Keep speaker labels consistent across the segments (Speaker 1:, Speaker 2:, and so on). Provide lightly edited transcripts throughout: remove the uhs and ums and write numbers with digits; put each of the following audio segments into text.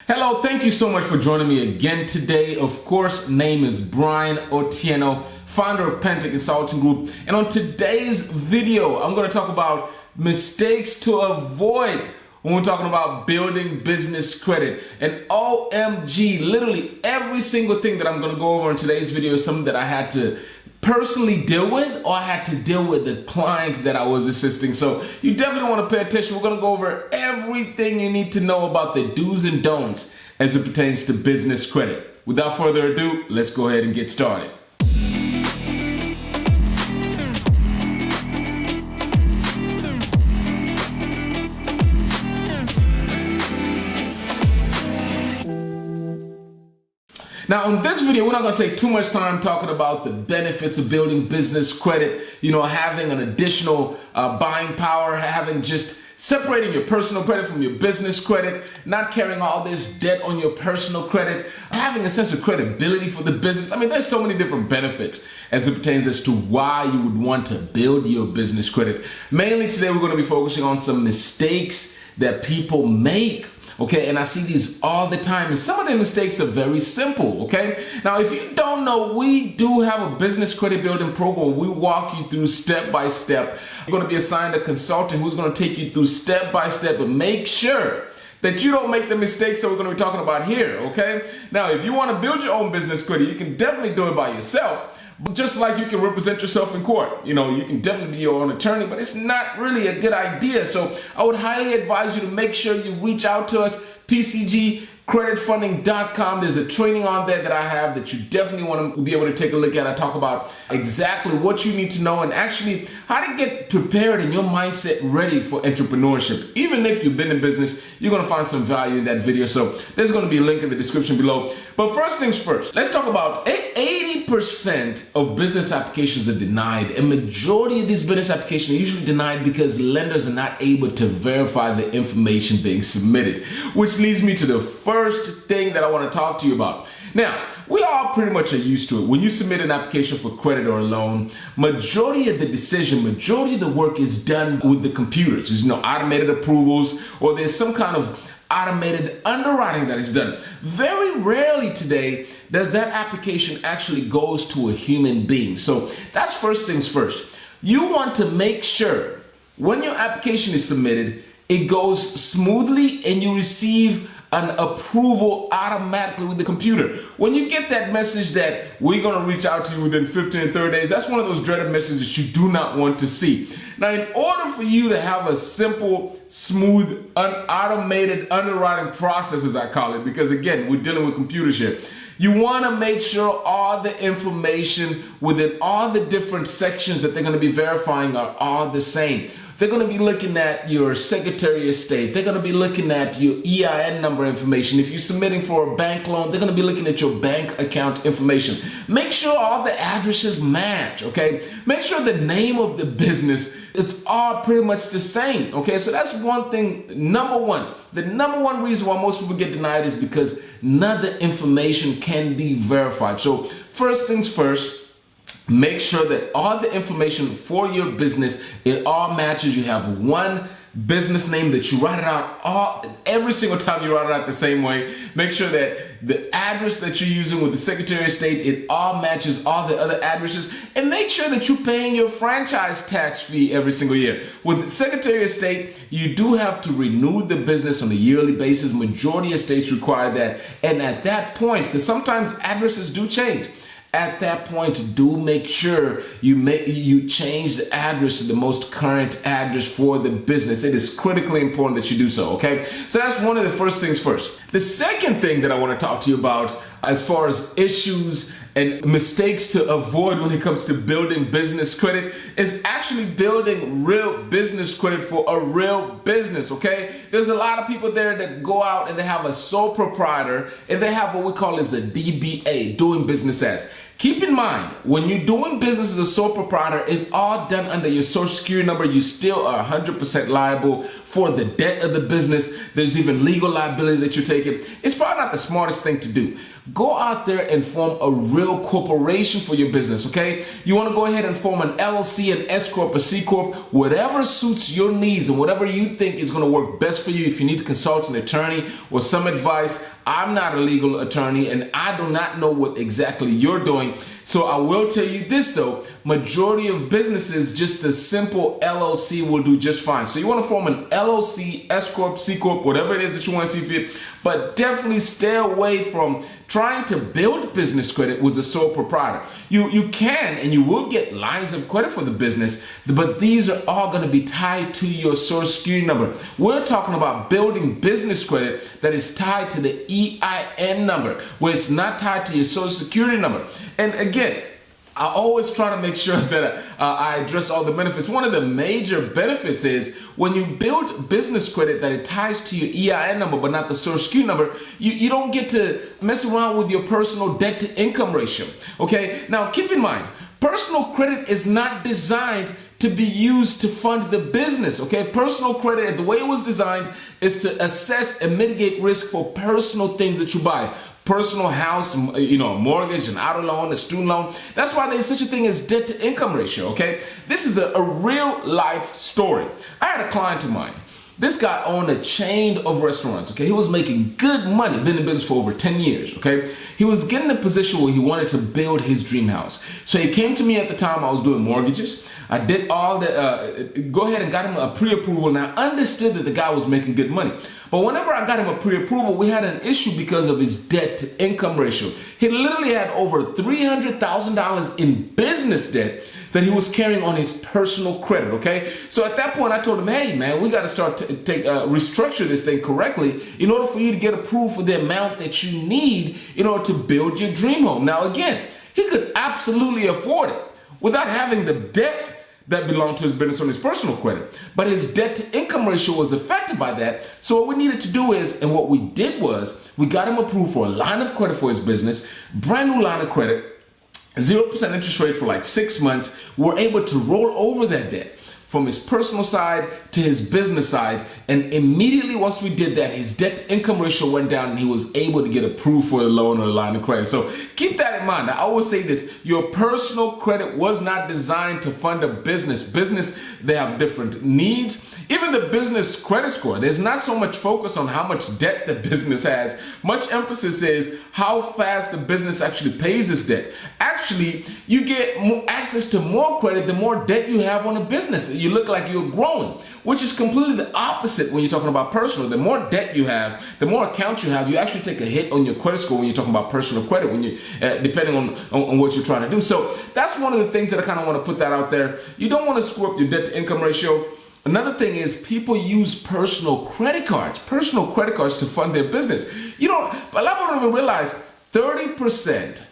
Speaker 1: Hello, thank you so much for joining me again today. Of course, name is Brian Otieno, founder of Penta Consulting Group. And on today's video, I'm going to talk about mistakes to avoid when we're talking about building business credit. And OMG, literally every single thing that I'm going to go over in today's video is something that I had to personally deal with, or I had to deal with the client that I was assisting. So you definitely want to pay attention. We're going to go over everything you need to know about the do's and don'ts as it pertains to business credit. Without further ado, let's go ahead and get started. Now, in this video, we're not going to take too much time talking about the benefits of building business credit, having an additional buying power, having just separating your personal credit from your business credit, not carrying all this debt on your personal credit, having a sense of credibility for the business. I mean, there's so many different benefits as it pertains as to why you would want to build your business credit. Mainly today, we're going to be focusing on some mistakes that people make. Okay, and I see these all the time, and some of the mistakes are very simple, okay? Now, if you don't know, we do have a business credit building program. We walk you through step by step. You're gonna be assigned a consultant who's gonna take you through step by step, but make sure that you don't make the mistakes that we're gonna be talking about here, okay? Now, if you wanna build your own business credit, you can definitely do it by yourself. Just like you can represent yourself in court. You can definitely be your own attorney, but it's not really a good idea. So I would highly advise you to make sure you reach out to us, PCGcreditfunding.com. There's a training on there that I have that you definitely want to be able to take a look at. I talk about exactly what you need to know and actually how to get prepared and your mindset ready for entrepreneurship. Even if you've been in business, you're going to find some value in that video. So there's going to be a link in the description below. But first things first, let's talk about 80% of business applications are denied. A majority of these business applications are usually denied because lenders are not able to verify the information being submitted, which leads me to the first thing that I want to talk to you about. Now, we all pretty much are used to it. When you submit an application for credit or a loan, majority of the work is done with the computers. There's automated approvals, or there's some kind of automated underwriting that is done. Very rarely today does that application actually goes to a human being. So that's first things first. You want to make sure when your application is submitted, it goes smoothly and you receive an approval automatically with the computer. When you get that message that we're going to reach out to you within 15 and 30 days, that's one of those dreaded messages you do not want to see. Now, in order for you to have a simple, smooth, automated underwriting process, as I call it, because again, we're dealing with computers here, you want to make sure all the information within all the different sections that they're going to be verifying are all the same. They're going to be looking at your Secretary of State. They're going to be looking at your EIN number information. If you're submitting for a bank loan, they're going to be looking at your bank account information. Make sure all the addresses match, okay? Make sure the name of the business, it's all pretty much the same, okay? So that's one thing, number one. The number one reason why most people get denied is because none of the information can be verified. So first things first, make sure that all the information for your business, it all matches. You have one business name that you write it out every single time you write it out the same way. Make sure that the address that you're using with the Secretary of State, it all matches all the other addresses, and make sure that you're paying your franchise tax fee every single year. With the Secretary of State, you do have to renew the business on a yearly basis. Majority of states require that, and at that point, because sometimes addresses do change, at that point, do make sure you change the address to the most current address for the business. It is critically important that you do so, okay? So that's one of the first things first. The second thing that I want to talk to you about as far as issues and mistakes to avoid when it comes to building business credit is actually building real business credit for a real business, okay? There's a lot of people there that go out and they have a sole proprietor and they have what we call as a DBA, doing business as. Keep in mind, when you're doing business as a sole proprietor, it's all done under your social security number. You still are 100% liable for the debt of the business. There's even legal liability that you're taking. It's probably not the smartest thing to do. Go out there and form a real corporation for your business, okay? You want to go ahead and form an LLC, an S Corp, a C Corp, whatever suits your needs and whatever you think is going to work best for you. If you need to consult an attorney or some advice, I'm not a legal attorney and I do not know what exactly you're doing. So I will tell you this though, majority of businesses, just a simple LLC will do just fine. So you want to form an LLC, S Corp, C Corp, whatever it is that you want to see fit, but definitely stay away from trying to build business credit with a sole proprietor. You can and you will get lines of credit for the business, but these are all going to be tied to your social security number. We're talking about building business credit that is tied to the EIN number, where it's not tied to your social security number. And again, I always try to make sure that I address all the benefits. One of the major benefits is when you build business credit that it ties to your EIN number but not the social security number, you don't get to mess around with your personal debt to income ratio. Okay, now keep in mind, personal credit is not designed to be used to fund the business, okay? Personal credit, the way it was designed, is to assess and mitigate risk for personal things that you buy. Personal house, mortgage, an auto loan, a student loan. That's why there's such a thing as debt to income ratio, okay? This is a real life story. I had a client of mine. This guy owned a chain of restaurants, okay? He was making good money, been in business for over 10 years, okay? He was getting in a position where he wanted to build his dream house. So he came to me at the time I was doing mortgages. I did all the, go ahead and got him a pre-approval. Now, I understood that the guy was making good money. But whenever I got him a pre-approval, we had an issue because of his debt to income ratio. He literally had over $300,000 in business debt that he was carrying on his personal credit, okay? So at that point, I told him, hey, man, we got to start restructure this thing correctly in order for you to get approved for the amount that you need in order to build your dream home. Now, again, he could absolutely afford it without having the debt that belonged to his business on his personal credit. But his debt to income ratio was affected by that. So what we needed to do is, and what we did was, we got him approved for a line of credit for his business, brand new line of credit, 0% interest rate for like 6 months. We're able to roll over that debt from his personal side to his business side. And immediately once we did that, his debt to income ratio went down and he was able to get approved for a loan or a line of credit. So keep that in mind. I always say this, your personal credit was not designed to fund a business. Business, they have different needs. Even the business credit score, there's not so much focus on how much debt the business has. Much emphasis is how fast the business actually pays its debt. Actually, you get more access to more credit the more debt you have on a business. You look like you're growing, which is completely the opposite when you're talking about personal. The more debt you have, the more accounts you have, you actually take a hit on your credit score when you're talking about personal credit, when you depending on what you're trying to do. So that's one of the things that I kind of want to put that out there. You don't want to screw up your debt to income ratio. Another thing is people use personal credit cards to fund their business. A lot of people don't even realize 30%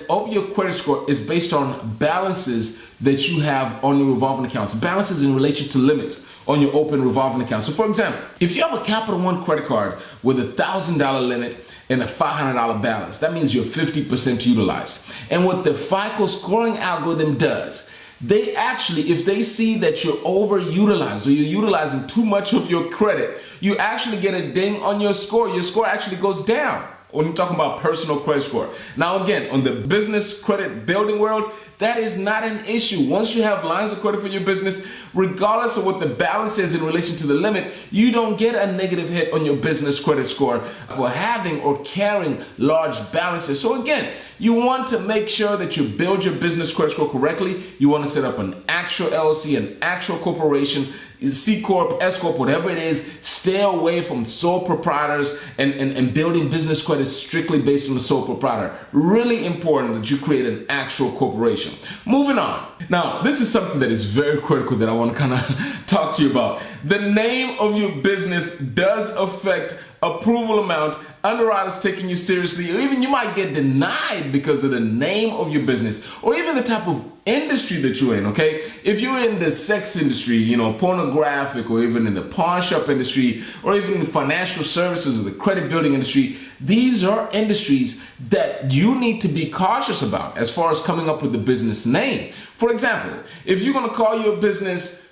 Speaker 1: of your credit score is based on balances that you have on your revolving accounts, balances in relation to limits on your open revolving account. So for example, if you have a Capital One credit card with a $1,000 limit and a $500 balance, that means you're 50% utilized. And what the FICO scoring algorithm does, they actually, if they see that you're overutilized or you're utilizing too much of your credit, you actually get a ding on your score. Your score actually goes down when you're talking about personal credit score. Now again, on the business credit building world, that is not an issue. Once you have lines of credit for your business, regardless of what the balance is in relation to the limit, you don't get a negative hit on your business credit score for having or carrying large balances. So again, you want to make sure that you build your business credit score correctly. You want to set up an actual LLC, an actual corporation, C Corp, S Corp, whatever it is. Stay away from sole proprietors and building business credit strictly based on the sole proprietor. Really important that you create an actual corporation. Moving on. Now, this is something that is very critical that I want to kind of talk to you about. The name of your business does affect approval amount, underwriters taking you seriously, or even you might get denied because of the name of your business, or even the type of industry that you're in, okay? If you're in the sex industry, pornographic, or even in the pawn shop industry, or even in financial services or the credit building industry, these are industries that you need to be cautious about as far as coming up with a business name. For example, if you're going to call your business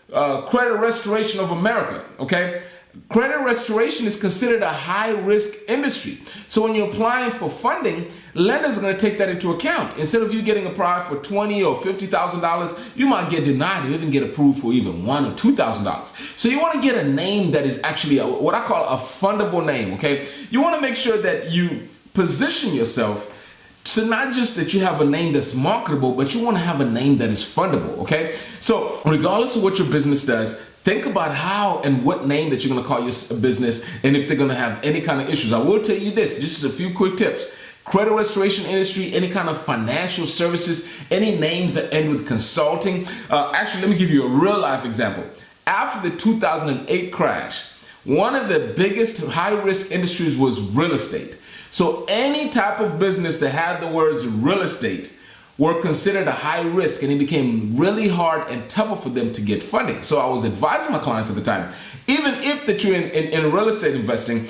Speaker 1: Credit Restoration of America, okay? Credit restoration is considered a high-risk industry. So when you're applying for funding, lenders are going to take that into account. Instead of you getting applied for $20,000 or $50,000, you might get denied or even get approved for even $1,000 or $2,000. So you want to get a name that is actually what I call a fundable name, okay? You want to make sure that you position yourself so not just that you have a name that's marketable, but you want to have a name that is fundable, okay? So regardless of what your business does, think about how and what name that you're going to call your business, and if they're going to have any kind of issues. I will tell you this, just a few quick tips. Credit restoration industry, any kind of financial services, any names that end with consulting. Actually, let me give you a real life example. After the 2008 crash, one of the biggest high-risk industries was real estate. So any type of business that had the words real estate were considered a high risk, and it became really hard and tougher for them to get funding. So I was advising my clients at the time, even if that you're in real estate investing,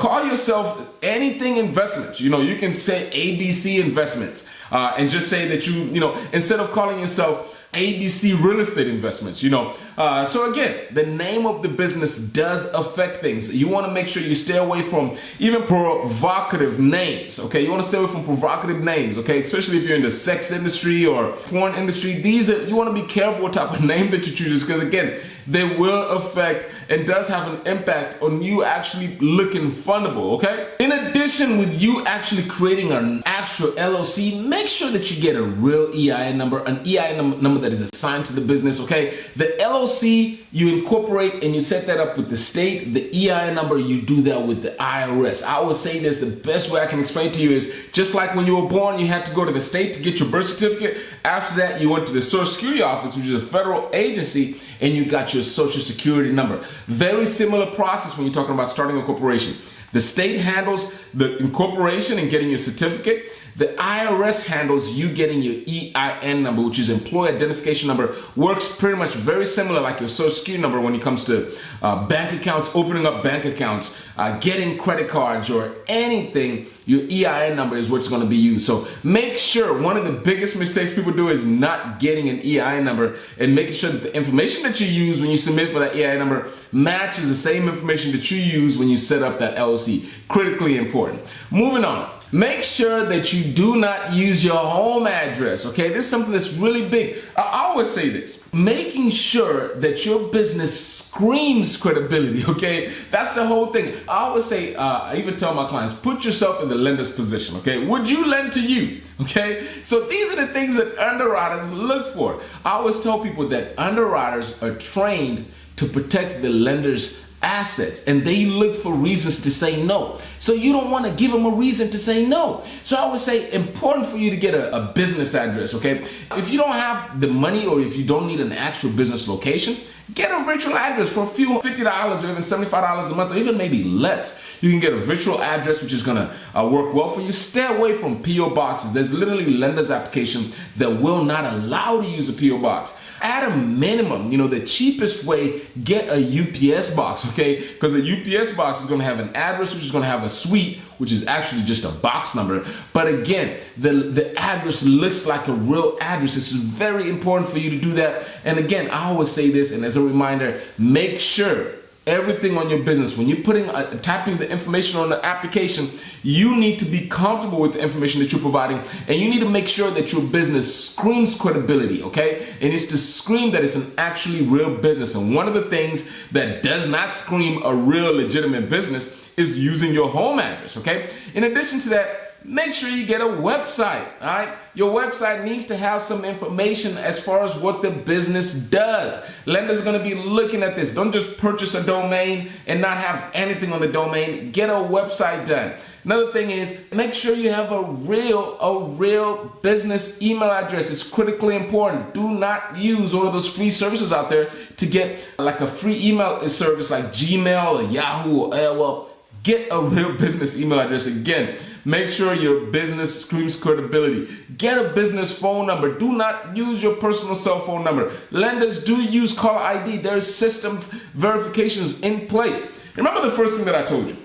Speaker 1: call yourself anything investments. You can say ABC Investments, and just say that instead of calling yourself ABC Real Estate Investments, So again, the name of the business does affect things. You want to make sure you stay away from even provocative names, okay? You want to stay away from provocative names, okay? Especially if you're in the sex industry or porn industry. You want to be careful what type of name that you choose, because again, they will affect and does have an impact on you actually looking fundable, okay? In addition, with you actually creating an actual LLC, make sure that you get a real EIN number, an EIN number that is assigned to the business, okay? The LLC, you incorporate and you set that up with the state. The EIN number, you do that with the IRS. I always say this, the best way I can explain to you is just like when you were born, you had to go to the state to get your birth certificate. After that, you went to the Social Security office, which is a federal agency, and you got your Social Security number. Very similar process when you're talking about starting a corporation. The state handles the incorporation and getting your certificate. The IRS handles you getting your EIN number, which is Employee Identification Number. Works pretty much very similar like your Social Security number when it comes to bank accounts, opening up bank accounts, getting credit cards or anything. Your EIN number is what's going to be used. So make sure, one of the biggest mistakes people do is not getting an EIN number and making sure that the information that you use when you submit for that EIN number matches the same information that you use when you set up that LLC. Critically important. Moving on. Make sure that you do not use your home address, okay? This is something that's really big. I always say this, making sure that your business screams credibility, okay? That's the whole thing. I always say, I even tell my clients, put yourself in the lender's position, okay? Would you lend to you, okay? So these are the things that underwriters look for. I always tell people that underwriters are trained to protect the lender's assets, and they look for reasons to say no. So you don't want to give them a reason to say no. So I would say important for you to get a business address, okay? If you don't have the money or if you don't need an actual business location, get a virtual address for a few $50 or even $75 a month or even maybe less. You can get a virtual address which is going to work well for you. Stay away from P.O. boxes. There's literally lender's application that will not allow to use a P.O. box. At a minimum, the cheapest way, get a UPS box, okay? Because a UPS box is going to have an address, which is going to have a suite, which is actually just a box number. But again, the address looks like a real address. It's very important for you to do that. And again, I always say this, and as a reminder, make sure everything on your business, when you're typing the information on the application, you need to be comfortable with the information that you're providing, and you need to make sure that your business screams credibility, okay? And it's to scream that it's an actually real business. And one of the things that does not scream a real legitimate business is using your home address, okay? In addition to that, make sure you get a website, all right? Your website needs to have some information as far as what the business does. Lenders are going to be looking at this. Don't just purchase a domain and not have anything on the domain. Get a website done. Another thing is, make sure you have a real business email address. It's critically important. Do not use one of those free services out there to get like a free email service like Gmail or Yahoo or AOL. get a real business email address. Again, make sure your business screams credibility. Get a business phone number. Do not use your personal cell phone number. Lenders do use caller ID. There's systems verifications in place. Remember the first thing that I told you.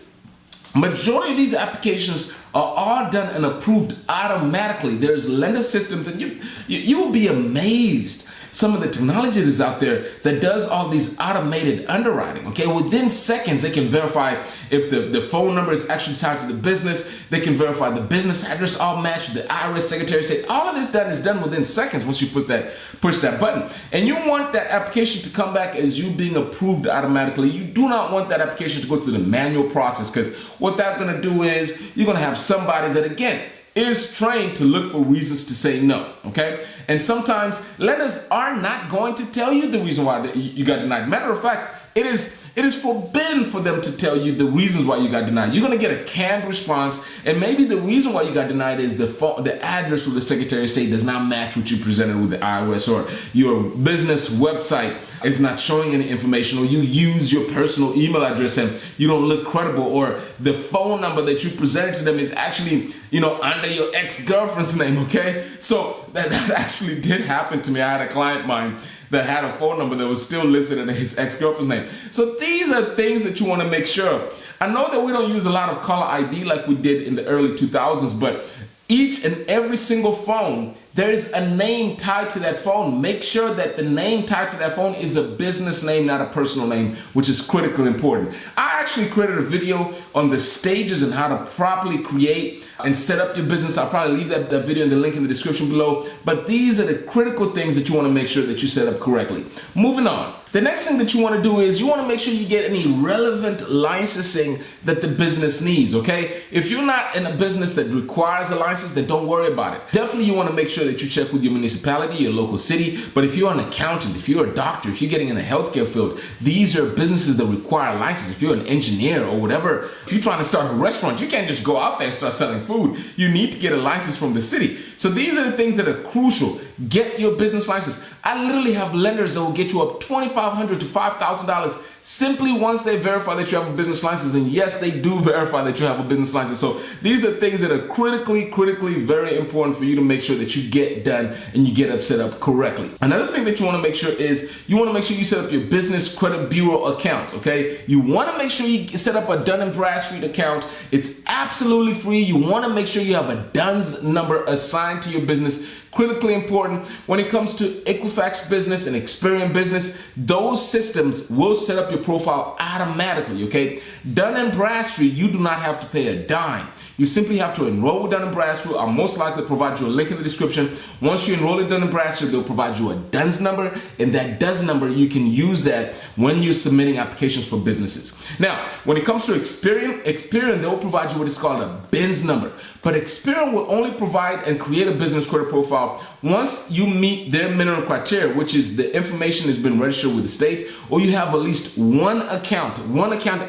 Speaker 1: Majority of these applications are all done and approved automatically. There's lender systems, and you will be amazed some of the technology that's out there that does all these automated underwriting. Okay, within seconds they can verify if the phone number is actually tied to the business. They can verify the business address all match with the IRS, Secretary of State. All of this is done within seconds once you push that button. And you want that application to come back as you being approved automatically. You do not want that application to go through the manual process, because what that's going to do is you're going to have somebody that, again, is trained to look for reasons to say no, okay? And sometimes lenders are not going to tell you the reason why you got denied. Matter of fact, it is forbidden for them to tell you the reasons why you got denied. You're going to get a canned response, and maybe the reason why you got denied is the address of the Secretary of State does not match what you presented with the IRS, or your business website is not showing any information, or you use your personal email address and you don't look credible, or the phone number that you presented to them is actually, under your ex-girlfriend's name, okay? So that actually did happen to me. I had a client of mine that had a phone number that was still listed in his ex-girlfriend's name. So these are things that you want to make sure of. I know that we don't use a lot of caller ID like we did in the early 2000s, but each and every single phone, there is a name tied to that phone. Make sure that the name tied to that phone is a business name, not a personal name, which is critically important. I actually created a video on the stages and how to properly create and set up your business. I'll probably leave that video in the link in the description below. But these are the critical things that you want to make sure that you set up correctly. Moving on. The next thing that you want to do is you want to make sure you get any relevant licensing that the business needs, okay? If you're not in a business that requires a license, then don't worry about it. Definitely you want to make sure that you check with your municipality, your local city. But if you're an accountant, if you're a doctor, if you're getting in the healthcare field, these are businesses that require a license. If you're an engineer or whatever, if you're trying to start a restaurant, you can't just go out there and start selling food. You need to get a license from the city. So these are the things that are crucial. Get your business license. I literally have lenders that will get you up $2,500 to $5,000 simply once they verify that you have a business license. And yes, they do verify that you have a business license. So these are things that are critically very important for you to make sure that you get done and you get up set up correctly. Another thing that you want to make sure is you want to make sure you set up your business credit bureau accounts, okay? You want to make sure you set up a Dun & Bradstreet account. It's absolutely free. You want to make sure you have a DUNS number assigned to your business. Critically important. When it comes to Equifax Business and Experian Business, those systems will set up your profile automatically, okay? Dun & Bradstreet, you do not have to pay a dime. You simply have to enroll with Dun & Bradstreet. I'll most likely provide you a link in the description. Once you enroll in Dun & Bradstreet, they'll provide you a DUNS number, and that DUNS number, you can use that when you're submitting applications for businesses. Now, when it comes to Experian, they'll provide you what is called a BINS number. But Experian will only provide and create a business credit profile once you meet their minimum criteria, which is the information has been registered with the state, or you have at least one account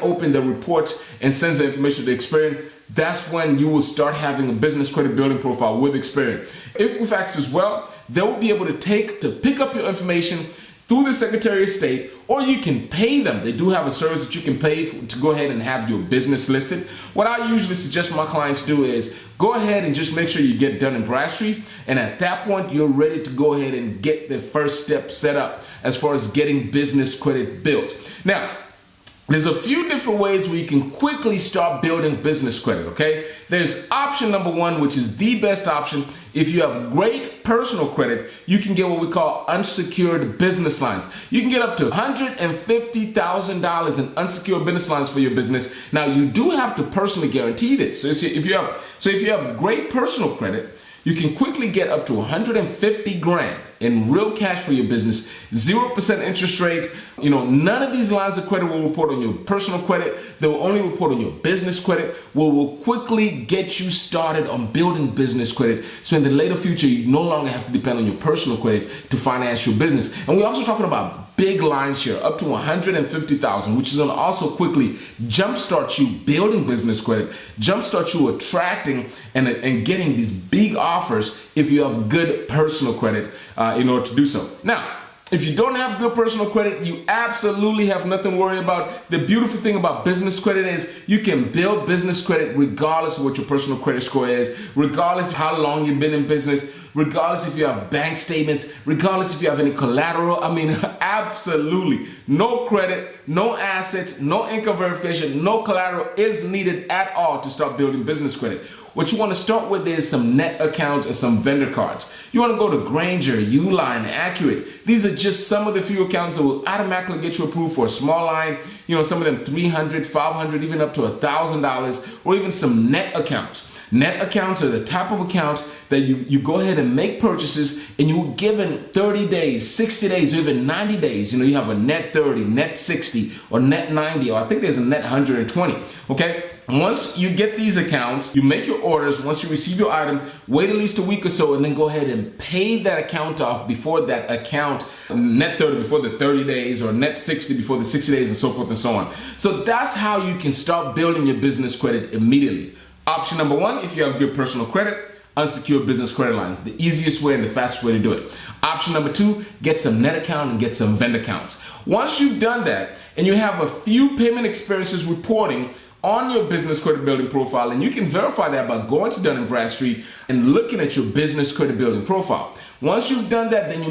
Speaker 1: open that reports and sends the information to Experian. That's when you will start having a business credit building profile with Experian. Equifax as well, they'll be able to pick up your information through the Secretary of State, or you can pay them. They do have a service that you can pay to go ahead and have your business listed. What I usually suggest my clients do is go ahead and just make sure you get Dun & Bradstreet, and at that point you're ready to go ahead and get the first step set up as far as getting business credit built. Now, there's a few different ways where you can quickly start building business credit, okay? There's option number one, which is the best option. If you have great personal credit, you can get what we call unsecured business lines. You can get up to $150,000 in unsecured business lines for your business. Now, you do have to personally guarantee this. So if you have great personal credit, you can quickly get up to 150 grand in real cash for your business, 0% interest rate. None of these lines of credit will report on your personal credit. They will only report on your business credit. Will quickly get you started on building business credit. So in the later future, you no longer have to depend on your personal credit to finance your business. And we're also talking about big lines here, up to 150,000, which is going to also quickly jumpstart you building business credit, jumpstart you attracting and getting these big offers if you have good personal credit in order to do so. Now, if you don't have good personal credit, you absolutely have nothing to worry about. The beautiful thing about business credit is you can build business credit regardless of what your personal credit score is, regardless of how long you've been in business, regardless if you have bank statements, regardless if you have any collateral. I mean, absolutely. No credit, no assets, no income verification, no collateral is needed at all to start building business credit. What you want to start with is some net accounts and some vendor cards. You want to go to Granger, Uline, Accurate. These are just some of the few accounts that will automatically get you approved for a small line. You know, some of them $300, $500, even up to $1,000, or even some net accounts. Net accounts are the type of accounts that you go ahead and make purchases and you're given 30 days, 60 days, or even 90 days. You know, you have a net 30, net 60, or net 90, or I think there's a net 120, okay? Once you get these accounts, you make your orders. Once you receive your item, wait at least a week or so and then go ahead and pay that account off before that account, net 30 before the 30 days, or net 60 before the 60 days, and so forth and so on. So that's how you can start building your business credit immediately. Option number one, if you have good personal credit, unsecured business credit lines, the easiest way and the fastest way to do it. Option number two, get some net account and get some vendor accounts. Once you've done that and you have a few payment experiences reporting on your business credit building profile, and you can verify that by going to Dun & Bradstreet and looking at your business credit building profile. Once you've done that, then you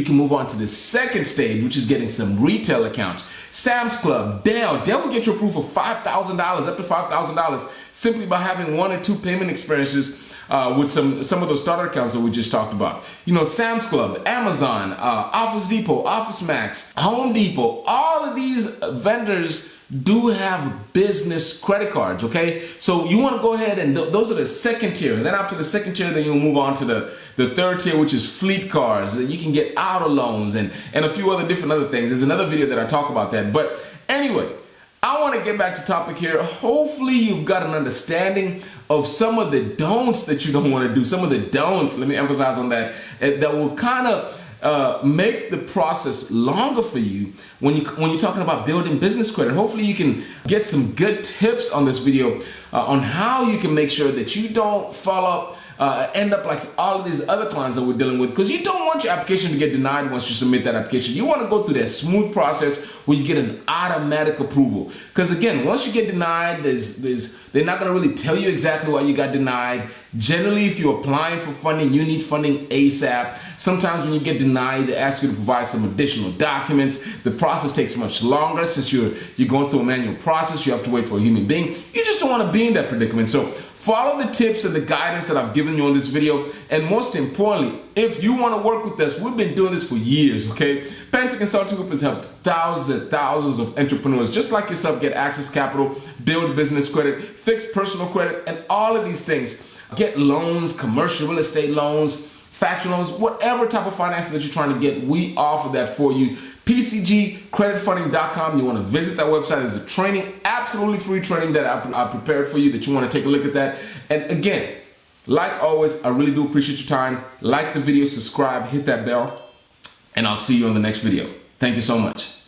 Speaker 1: can move on to the second stage, which is getting some retail accounts. Sam's Club, Dell will get you approved for $5,000, up to $5,000, simply by having one or two payment experiences with some of those starter accounts that we just talked about. You know, Sam's Club, Amazon, Office Depot, Office Max, Home Depot, all of these vendors do have business credit cards, okay? So you want to go ahead and those are the second tier. And then after the second tier, then you'll move on to the third tier, which is fleet cars. You can get auto loans and a few other different other things. There's another video that I talk about that. But anyway, I want to get back to topic here. Hopefully you've got an understanding of some of the don'ts that you don't want to do. Some of the don'ts, let me emphasize on that, that will kind of make the process longer for you when you're talking about building business credit. Hopefully you can get some good tips on this video on how you can make sure that you don't end up like all of these other clients that we're dealing with, because you don't want your application to get denied once you submit that application. You want to go through that smooth process where you get an automatic approval. Because again, once you get denied, they're not going to really tell you exactly why you got denied. Generally, if you're applying for funding, you need funding ASAP. Sometimes when you get denied, they ask you to provide some additional documents. The process takes much longer since you're going through a manual process. You have to wait for a human being. You just don't want to be in that predicament. So follow the tips and the guidance that I've given you on this video. And most importantly, if you want to work with us, we've been doing this for years, okay? Penta Consulting Group has helped thousands and thousands of entrepreneurs just like yourself get access capital, build business credit, fix personal credit, and all of these things. Get loans, commercial real estate loans, factory loans, whatever type of financing that you're trying to get, we offer that for you. PCGcreditfunding.com. You want to visit that website. There's a training, absolutely free training that I prepared for you that you want to take a look at that. And again, like always, I really do appreciate your time. Like the video, subscribe, hit that bell, and I'll see you on the next video. Thank you so much.